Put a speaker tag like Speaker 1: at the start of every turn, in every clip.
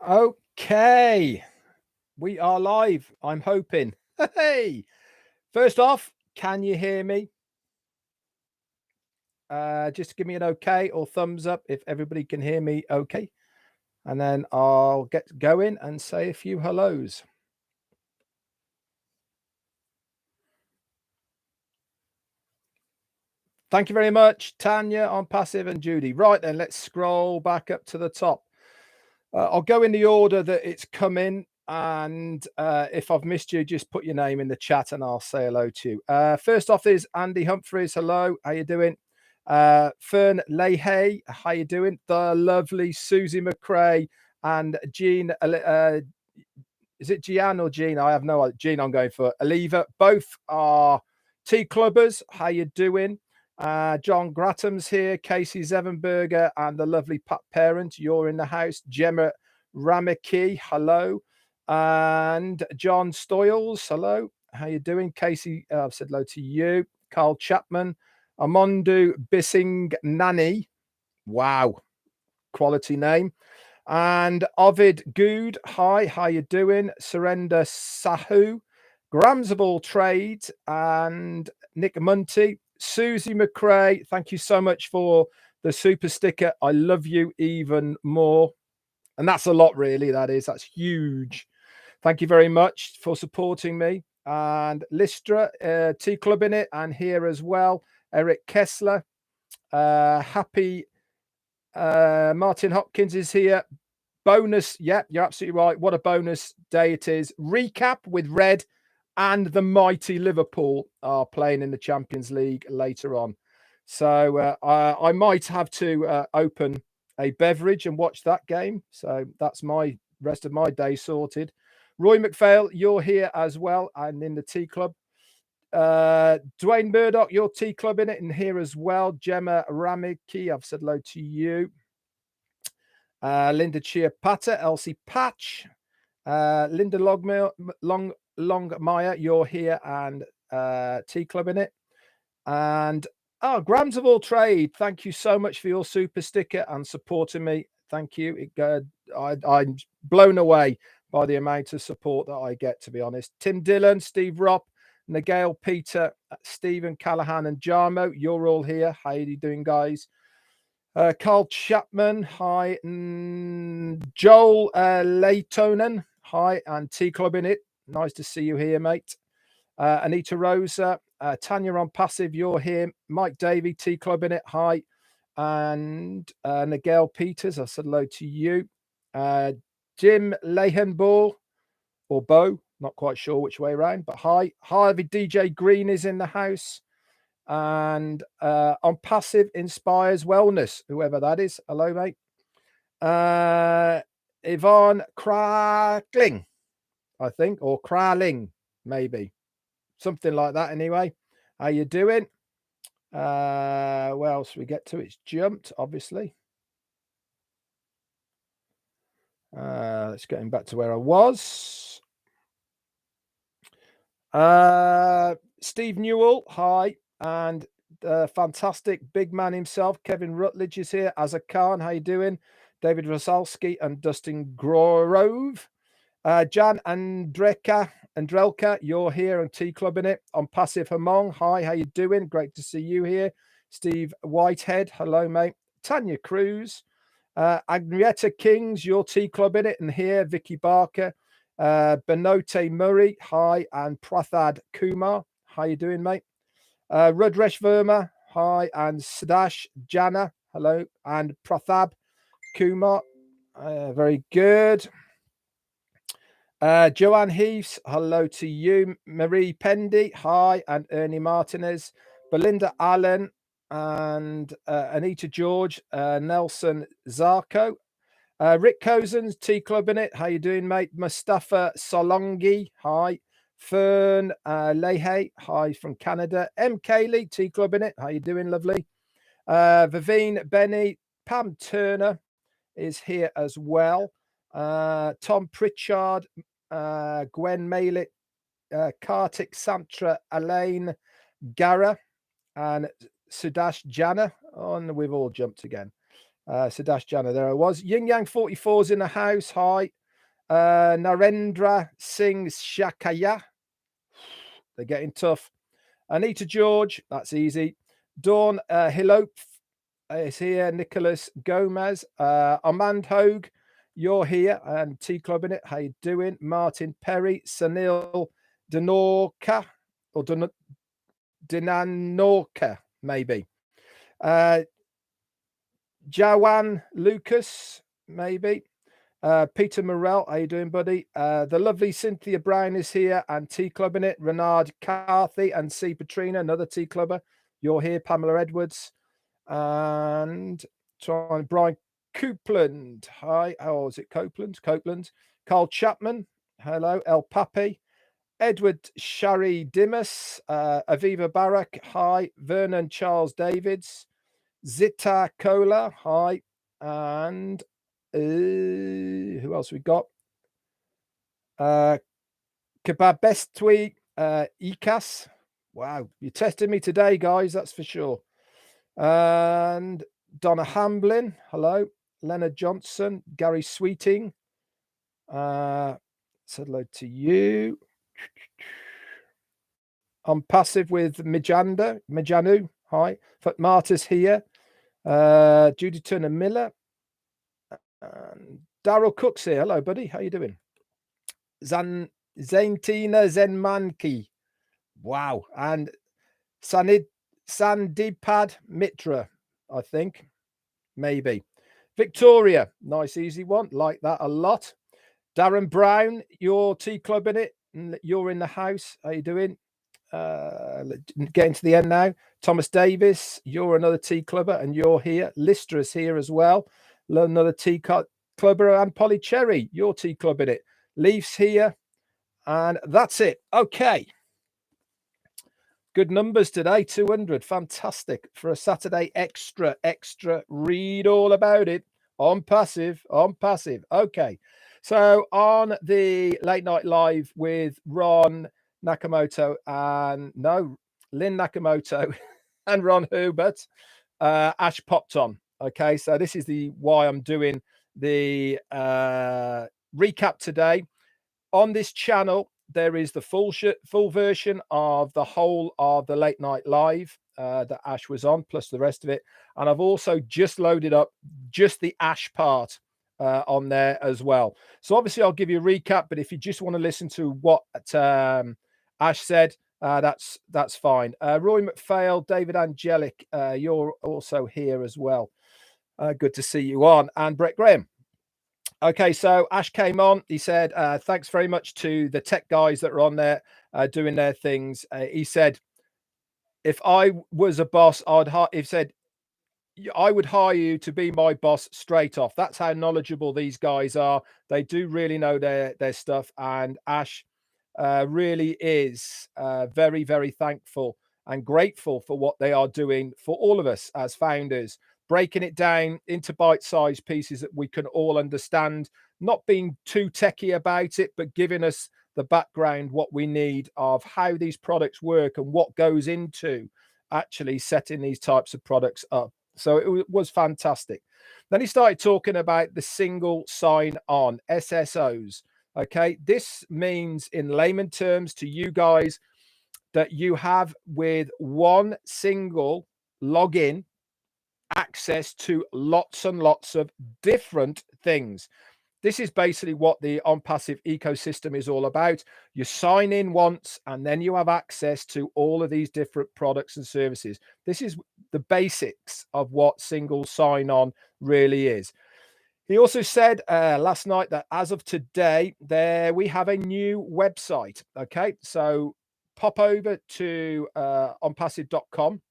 Speaker 1: Okay, we are live. I'm hoping. Hey, first off, can you hear me? Just give me an okay or thumbs up if everybody can hear me okay. And then I'll get going and say a few hellos. Thank you very much, Tanya, OnPassive, and Judy. Right then, let's scroll back up to the top. I'll go in the order that it's come in. And if I've missed you, just put your name in the chat and I'll say hello to you. First off is Andy Humphreys. Hello, how you doing? Fern Leahy, how you doing? The lovely Susie McRae and Jean. Is it Gian or Jean? I have no idea. Jean, I'm going for Aliva. Both are tea clubbers. How you doing? John Gratham's here, Casey Zevenberger, and the lovely Pat Parent. You're in the house. Gemma Ramaki, hello. And John Stoyles, hello. How you doing? Casey, I've said hello to you. Carl Chapman, Amondu Bissing Nani. Wow, quality name. And Ovid Good, hi, how you doing? Surrender Sahu, Grams of All Trade, and Nick Munty, Susie McRae. Thank you so much for the super sticker. I love you even more. And that's a lot, really. That's huge. Thank you very much for supporting me. And Listra, Tea Club in it, and here as well. Eric Kessler, happy. Martin Hopkins is here. Bonus, yeah, you're absolutely right. What a bonus day it is. Recap with Red and the mighty Liverpool are playing in the Champions League later on. So I might have to open a beverage and watch that game. So that's my rest of my day sorted. Roy McPhail, you're here as well and in the tea club. Dwayne Murdoch, your tea club in it and here as well. Gemma Ramiki, I've said hello to you. Linda Chiapata, Elsie Patch, Linda Longmire, you're here, and Tea Club in it. And Grams of All Trade, thank you so much for your super sticker and supporting me. Thank you. I'm blown away by the amount of support that I get, to be honest. Tim Dillon, Steve Ropp, Nigel Peter, Stephen Callahan, and Jarmo, you're all here. How are you doing, guys? Carl Chapman, hi. Joel Laytonen, hi. And Tea Club in it. Nice to see you here, mate. Anita Rosa, Tanya OnPassive, you're here. Mike Davey, Tea Club in it, hi. And Nigel Peters, I said hello to you. Jim Lehenball, or Bo, not quite sure which way around, but hi. Harvey DJ Green is in the house. And OnPassive Inspires Wellness, whoever that is. Hello, mate. Yvonne Krakling, I think, or Kraling, maybe. Something like that, anyway. How you doing? Where else we get to? It's jumped, obviously. Let's get back to where I was. Steve Newell, hi. And fantastic big man himself, Kevin Rutledge, is here. Azar Khan, how you doing? David Rosalski and Dustin Grove. Jan Andrelka, you're here and Tea Club in it. OnPassive Hamong, hi, how you doing? Great to see you here. Steve Whitehead, hello, mate. Tanya Cruz. Agnietta Kings, your Tea Club in it. And here, Vicky Barker. Benote Murray, hi. And Prathad Kumar, how you doing, mate? Rudresh Verma, hi, and Sadash Jana, hello, and Prathab Kumar, very good. Joanne Heaths, hello to you. Marie Pendy, hi, and Ernie Martinez. Belinda Allen and Anita George, Nelson Zarko. Rick Cozen's Tea Club in it, how you doing, mate? Mustafa Solongi, hi. Fern Leahy, hi from Canada. M. Kaylee, Tea Club in it. How you doing, lovely? Vivine Benny, Pam Turner is here as well. Tom Pritchard, Gwen Malik, Kartik Santra, Elaine Gara, and Sudash Jana. Oh, and we've all jumped again. Sadash Jana, there I was. Yin Yang 44's in the house. Hi. Narendra Singh Shakaya. They're getting tough. Anita George, that's easy. Dawn Hilope is here. Nicholas Gomez. Armand Hogue, you're here. And T Club in it. How you doing? Martin Perry. Sunil Dinorka or Dinanorka, maybe. Jawan Lucas, maybe. Peter Morell, how you doing, buddy? The lovely Cynthia Brown is here, and T Club in it. Renard Carthy and C Patrina, another T Clubber. You're here, Pamela Edwards, and Brian Copeland. Hi, how is it? Copeland. Carl Chapman. Hello, El Papi. Edward Shari Dimas. Aviva Barak. Hi, Vernon Charles Davids. Zita Cola. Hi, and who else we got? Kebabestwi Ikas. Wow, you tested me today, guys, that's for sure. And Donna Hamblin, hello. Leonard Johnson, Gary Sweeting. Said hello to you. OnPassive with Mijanu, hi. Marta's here. Judy Turner Miller. And Daryl Cook's here. Hello, buddy. How you doing? Zaintina Zenmanki. Wow. And Sandipad Mitra, I think. Maybe. Victoria. Nice, easy one. Like that a lot. Darren Brown, your T Club in it. You're in the house. How you doing? Getting to the end now. Thomas Davis, you're another T Clubber and you're here. Listra's here as well. Another T Clubber, and Polly Cherry, your T Club in it. Leafs here. And that's it. Okay. Good numbers today. 200. Fantastic. For a Saturday extra. Read all about it. OnPassive. Okay. So on the late night live with Ron Nakamoto and Lynn Nakamoto and Ron Hubert, Ash popped on. Okay, so this is why I'm doing the recap today. On this channel, there is the full version of the whole of the late night live that Ash was on, plus the rest of it. And I've also just loaded up just the Ash part on there as well. So obviously I'll give you a recap, but if you just want to listen to what Ash said, that's fine. Roy McPhail, David Angelic, you're also here as well. Good to see you on. And Brett Graham. Okay, so Ash came on. He said, thanks very much to the tech guys that are on there doing their things. He said, if I was a boss, he said, I would hire you to be my boss straight off. That's how knowledgeable these guys are. They do really know their stuff. And Ash really is very, very thankful and grateful for what they are doing for all of us as founders, breaking it down into bite-sized pieces that we can all understand, not being too techie about it, but giving us the background, what we need of how these products work and what goes into actually setting these types of products up. So it was fantastic. Then he started talking about the single sign-on, SSOs. Okay, this means in layman terms to you guys that you have with one single login access to lots and lots of different things. This is basically what the OnPassive ecosystem is all about. You sign in once and then you have access to all of these different products and services. This is the basics of what single sign-on really is. He also said last night that as of today, we have a new website. Okay, so pop over to onpassive.com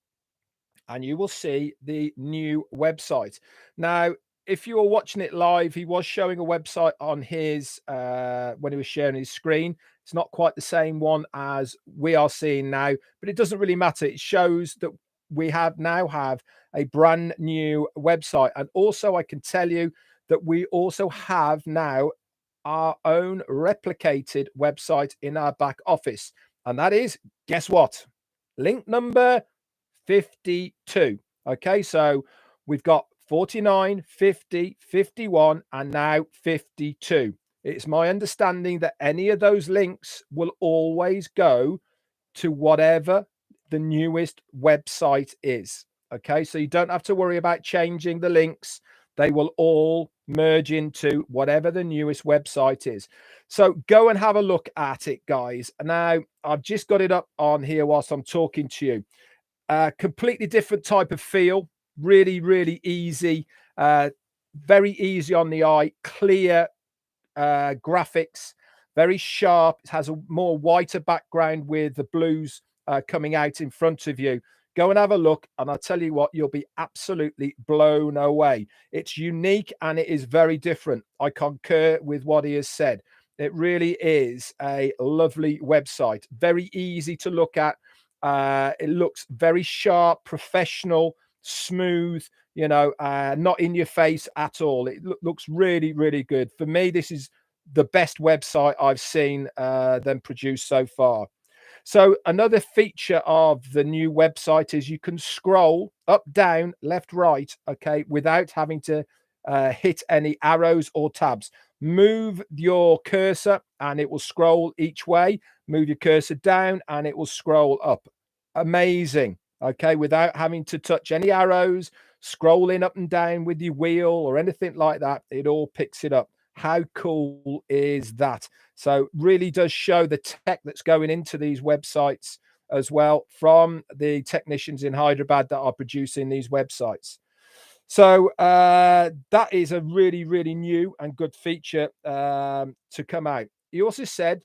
Speaker 1: and you will see the new website. Now, if you were watching it live, he was showing a website on his when he was sharing his screen. It's not quite the same one as we are seeing now, but it doesn't really matter. It shows that we now have a brand new website. And also I can tell you that we also have now our own replicated website in our back office. And that is, guess what? Link number 52. Okay, so we've got 49, 50, 51, and now 52. It's my understanding that any of those links will always go to whatever the newest website is. Okay, so you don't have to worry about changing the links. They will all merge into whatever the newest website is. So go and have a look at it, guys. Now, I've just got it up on here whilst I'm talking to you. Completely different type of feel. Really, really easy. Very easy on the eye. Clear graphics. Very sharp. It has a more whiter background with the blues coming out in front of you. Go and have a look, and I'll tell you what, you'll be absolutely blown away. It's unique and it is very different. I concur with what he has said. It really is a lovely website. Very easy to look at. It looks very sharp, professional, smooth, you know, not in your face at all. It looks really, really good. For me, this is the best website I've seen them produce so far. So another feature of the new website is you can scroll up, down, left, right, okay, without having to hit any arrows or tabs. Move your cursor and it will scroll each way. Move your cursor down and it will scroll up. Amazing, okay, without having to touch any arrows, scrolling up and down with your wheel or anything like that. It all picks it up. How cool is that? So really does show the tech that's going into these websites as well from the technicians in Hyderabad that are producing these websites. So that is a really, really new and good feature to come out. He also said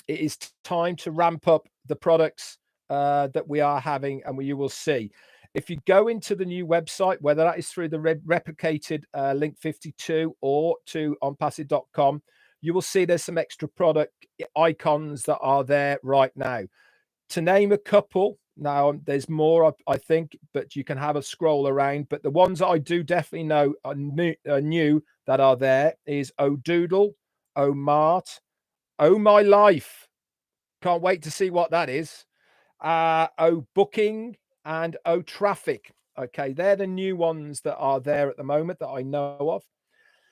Speaker 1: it is time to ramp up the products that we are having, and you will see. If you go into the new website, whether that is through the replicated link 52 or to onpassive.com, you will see there's some extra product icons that are there right now. To name a couple, now there's more, I think, but you can have a scroll around. But the ones that I do definitely know are new that are there is O'Doodle, O'Mart, Oh My Life. Can't wait to see what that is. Booking and Traffic. Okay, they're the new ones that are there at the moment that I know of.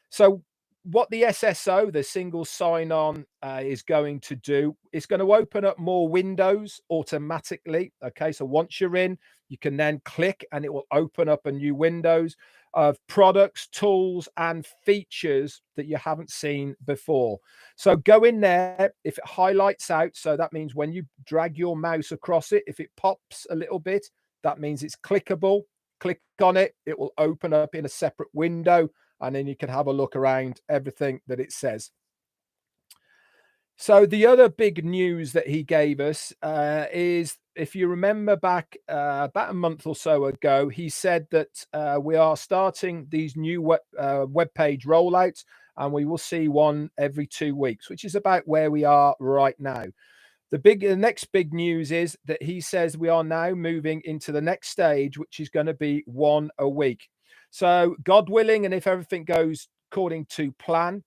Speaker 1: So what the SSO, the single sign-on, is going to do, it's going to open up more windows automatically. Okay, so once you're in, you can then click and it will open up a new windows of products, tools, and features that you haven't seen before. So go in there. If it highlights out, so that means when you drag your mouse across it, if it pops a little bit, that means it's clickable. Click on it, it will open up in a separate window, and then you can have a look around everything that it says. So the other big news that he gave us is, if you remember back about a month or so ago, he said that we are starting these new web page rollouts, and we will see one every 2 weeks, which is about where we are right now. The next big news is that he says we are now moving into the next stage, which is going to be one a week. So God willing, and if everything goes according to plan,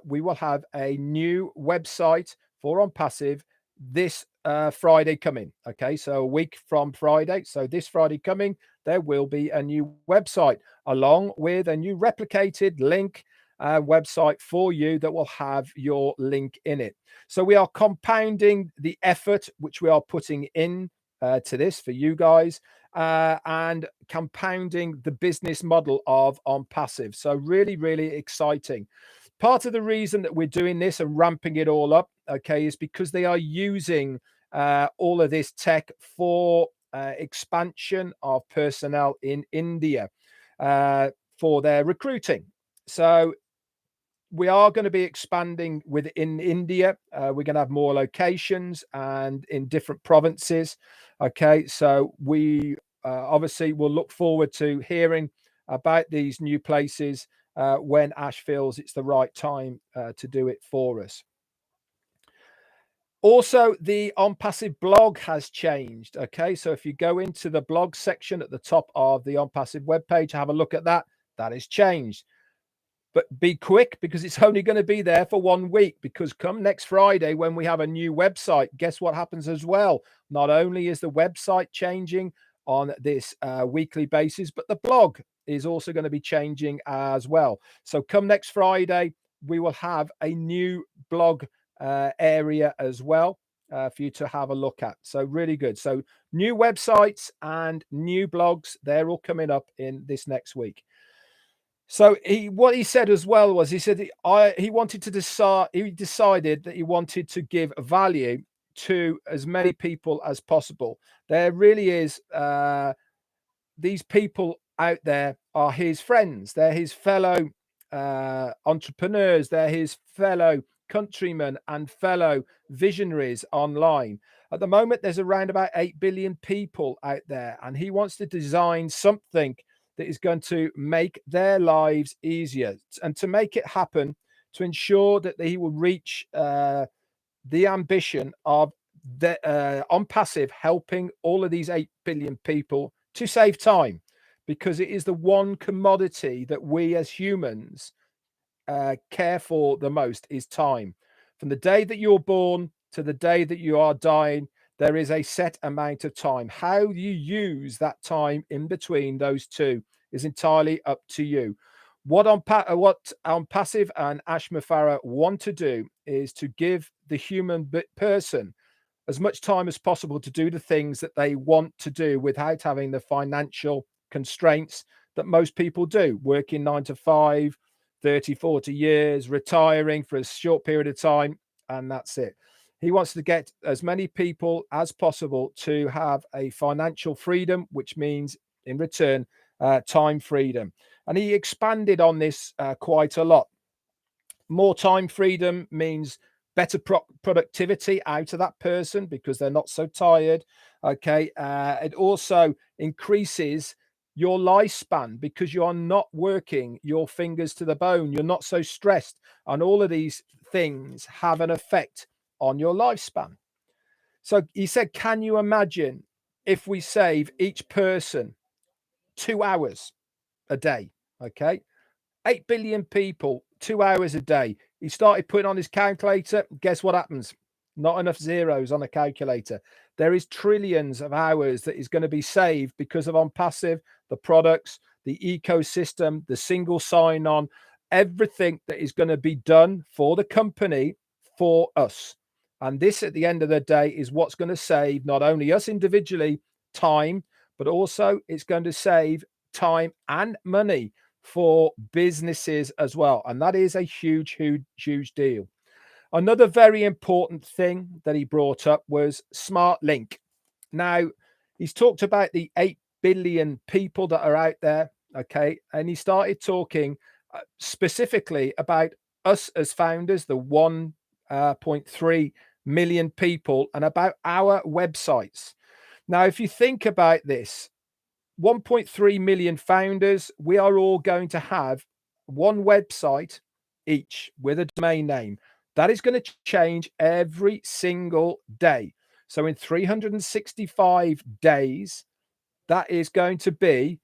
Speaker 1: we will have a new website for OnPassive this Friday coming. Okay, so a week from Friday. So this Friday coming, there will be a new website along with a new replicated link website for you that will have your link in it. So we are compounding the effort which we are putting in to this for you guys, and compounding the business model of OnPassive. So really, really exciting. Part of the reason that we're doing this and ramping it all up, okay, is because they are using all of this tech for expansion of personnel in India for their recruiting. So we are going to be expanding within India. We're going to have more locations and in different provinces. Okay, so we obviously will look forward to hearing about these new places when Ash feels it's the right time to do it for us. Also, the OnPassive blog has changed. Okay, so if you go into the blog section at the top of the OnPassive webpage, have a look at that. That has changed. But be quick, because it's only going to be there for 1 week, because come next Friday when we have a new website, guess what happens as well? Not only is the website changing on this weekly basis, but the blog is also going to be changing as well. So come next Friday, we will have a new blog area as well for you to have a look at. So really good. So new websites and new blogs, they're all coming up in this next week. So what he said as well was, he said he wanted to decide, he decided that he wanted to give value to as many people as possible. There really is these people out there are his friends. They're his fellow entrepreneurs. They're his fellow countrymen and fellow visionaries online. At the moment, there's around about 8 billion people out there, and he wants to design something that is going to make their lives easier. And to make it happen, to ensure that he will reach the ambition of the OnPassive helping all of these 8 billion people to save time, because it is the one commodity that we as humans care for the most, is time. From the day that you're born to the day that you are dying, there is a set amount of time. How you use that time in between those two is entirely up to you. What OnPassive and Mufareh want to do is to give the human person as much time as possible to do the things that they want to do without having the financial constraints that most people do, working 9 to 5, 30, 40 years, retiring for a short period of time, and that's it. He wants to get as many people as possible to have a financial freedom, which means in return, time freedom. And he expanded on this quite a lot. More time freedom means better productivity out of that person because they're not so tired. Okay. It also increases your lifespan because you are not working your fingers to the bone. You're not so stressed. And all of these things have an effect on your lifespan. So he said, can you imagine if we save each person 2 hours a day? Okay. 8 billion people, 2 hours a day. He started putting on his calculator. Guess what happens? Not enough zeros on a calculator. There is trillions of hours that is going to be saved because of OnPassive, the products, the ecosystem, the single sign-on, everything that is going to be done for the company, for us. And this, at the end of the day, is what's going to save not only us individually time, but also it's going to save time and money for businesses as well. And that is a huge, huge, huge deal. Another very important thing that he brought up was smart link. Now, he's talked about the 8 billion people that are out there. Okay. And he started talking specifically about us as founders, the 1.3 million people, and about our websites. Now, if you think about this, 1.3 million founders, we are all going to have one website each with a domain name. That is going to change every single day. So in 365 days, that is going to be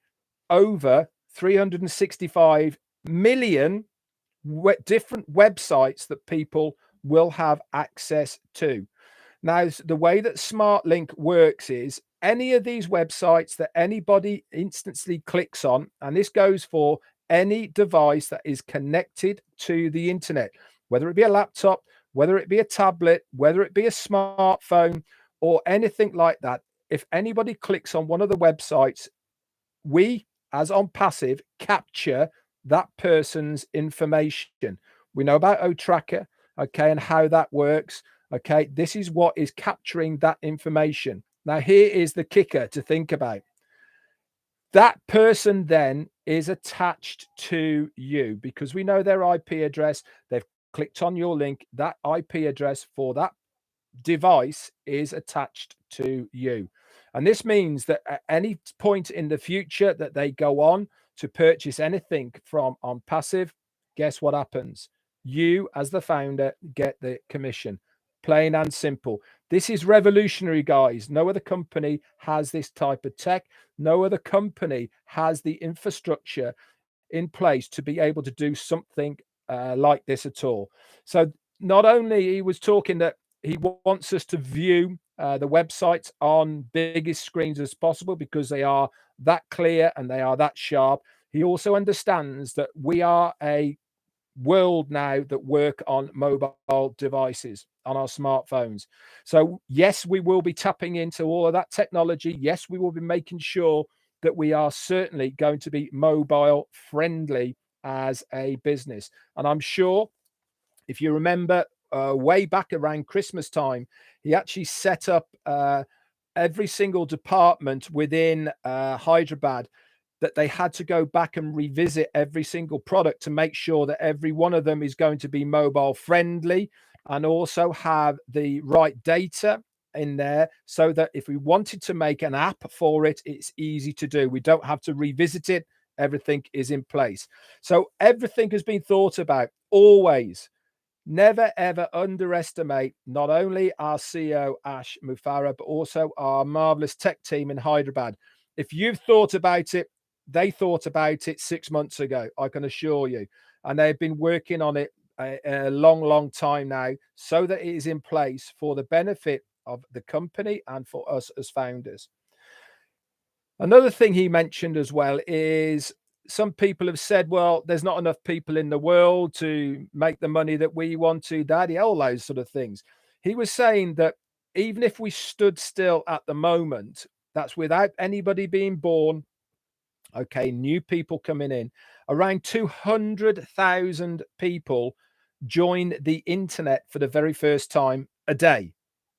Speaker 1: over 365 million different websites that people will have access to. Now, the way that SmartLink works is any of these websites that anybody instantly clicks on, and this goes for any device that is connected to the internet, whether it be a laptop, whether it be a tablet, whether it be a smartphone, or anything like that. If anybody clicks on one of the websites, we, as OnPassive, capture that person's information. We know about OTracker, okay, and how that works. Okay, this is what is capturing that information. Now, here is the kicker to think about. That person then is attached to you because we know their IP address. They've clicked on your link. That IP address for that device is attached to you. And this means that at any point in the future that they go on to purchase anything from OnPassive, guess what happens? You, as the founder, get the commission. Plain and simple. This is revolutionary, guys. No other company has this type of tech. No other company has the infrastructure in place to be able to do something like this at all. So not only he was talking that he wants us to view the websites on biggest screens as possible because they are that clear and they are that sharp. He also understands that we are a world now that work on mobile devices, on our smartphones. So yes, we will be tapping into all of that technology. Yes, we will be making sure that we are certainly going to be mobile friendly as a business. And I'm sure, if you remember, way back around Christmas time, he actually set up every single department within Hyderabad, that they had to go back and revisit every single product to make sure that every one of them is going to be mobile friendly, and also have the right data in there, so that if we wanted to make an app for it, it's easy to do. We don't have to revisit it. Everything is in place. So everything has been thought about always. Never ever underestimate not only our CEO Ash Mufareh, but also our marvelous tech team in Hyderabad. If you've thought about it, they thought about it 6 months ago, I can assure you. And they've been working on it a long, long time now, so that it is in place for the benefit of the company and for us as founders. Another thing he mentioned as well is, some people have said, well, there's not enough people in the world to make the money that we want to, daddy, all those sort of things. He was saying that even if we stood still at the moment, that's without anybody being born, okay, new people coming in, around 200,000 people join the internet for the very first time a day.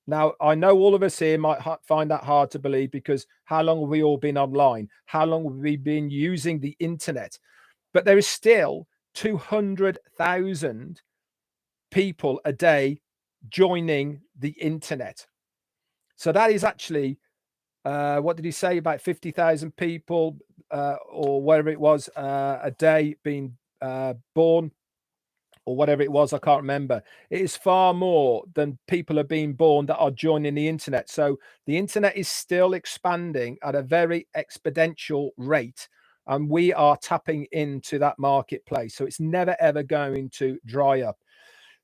Speaker 1: Now, I know all of us here might find that hard to believe, because how long have we all been online? How long have we been using the internet? But there is still 200,000 people a day joining the internet. So that is actually, what did he say, about 50,000 people or whatever it was a day being born, or whatever it was, I can't remember. It is far more than people are being born that are joining the internet. So the internet is still expanding at a very exponential rate, and we are tapping into that marketplace. So it's never ever going to dry up.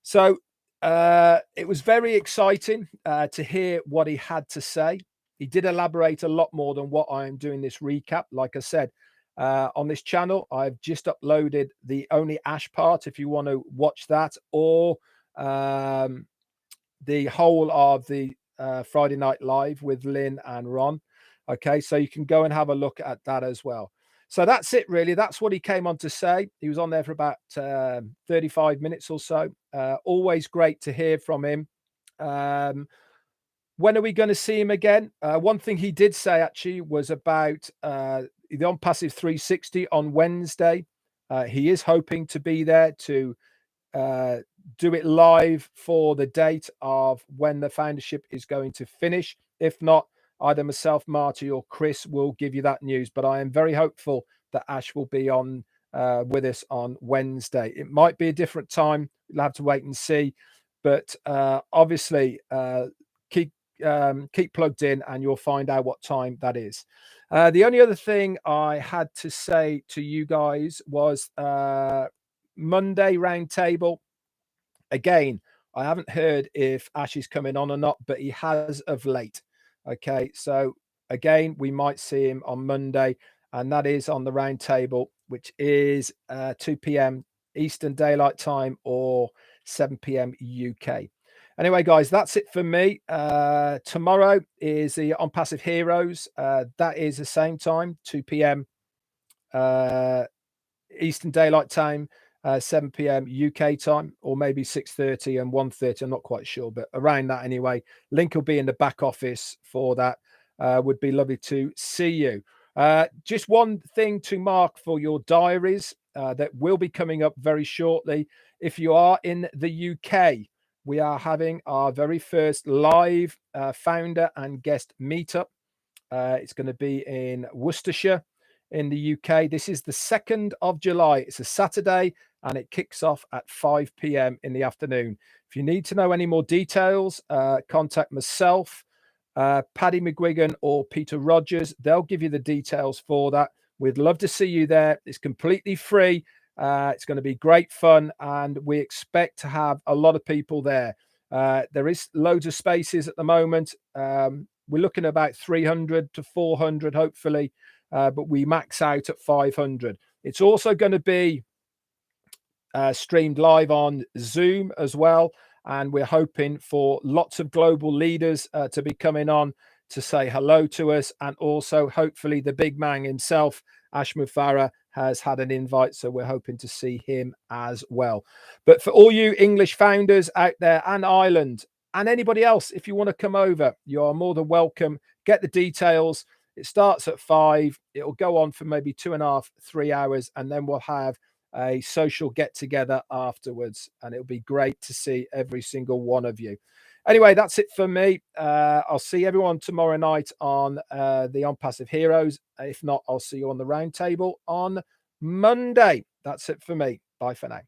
Speaker 1: So it was very exciting to hear what he had to say. He did elaborate a lot more than what I am doing this recap. Like I said, on this channel, I've just uploaded the only Ash part, if you want to watch that, or the whole of the Friday Night Live with Lynn and Ron. Okay, so you can go and have a look at that as well. So that's it, really. That's what he came on to say. He was on there for about 35 minutes or so. Always great to hear from him. When are we going to see him again? One thing he did say actually was about the OnPassive 360 on Wednesday. He is hoping to be there to do it live for the date of when the foundership is going to finish. If not, either myself, Marty, or Chris will give you that news. But I am very hopeful that Ash will be on with us on Wednesday. It might be a different time. We'll have to wait and see. But obviously, keep plugged in, and you'll find out what time that is. The only other thing I had to say to you guys was Monday roundtable. Again, I haven't heard if Ash is coming on or not, but he has of late. Okay, so again, we might see him on Monday, and that is on the roundtable, which is 2 p.m. Eastern Daylight Time or 7 p.m. UK. Anyway, guys, that's it for me. Tomorrow is the OnPassive Heroes. That is the same time, 2 p.m. Eastern Daylight Time, 7 p.m. UK time, or maybe 6:30 and 1:30. I'm not quite sure, but around that anyway. Link will be in the back office for that. Would be lovely to see you. Just one thing to mark for your diaries that will be coming up very shortly. If you are in the UK, we are having our very first live founder and guest meetup. It's going to be in Worcestershire in the UK. This is the 2nd of July. It's a Saturday, and it kicks off at 5 p.m. in the afternoon. If you need to know any more details, contact myself, Paddy McGuigan, or Peter Rogers. They'll give you the details for that. We'd love to see you there. It's completely free. It's going to be great fun, and we expect to have a lot of people there. There is loads of spaces at the moment. We're looking at about 300 to 400, hopefully, but we max out at 500. It's also going to be streamed live on Zoom as well. And we're hoping for lots of global leaders to be coming on to say hello to us. And also, hopefully, the big man himself, Ash Mufareh, has had an invite. So we're hoping to see him as well. But for all you English founders out there and Ireland and anybody else, if you want to come over, you are more than welcome. Get the details. It starts at 5. It'll go on for maybe 2.5, 3 hours. And then we'll have a social get together afterwards, and it'll be great to see every single one of you. Anyway, that's it for me. I'll see everyone tomorrow night on the OnPassive Heroes. If not, I'll see you on the roundtable on Monday. That's it for me. Bye for now.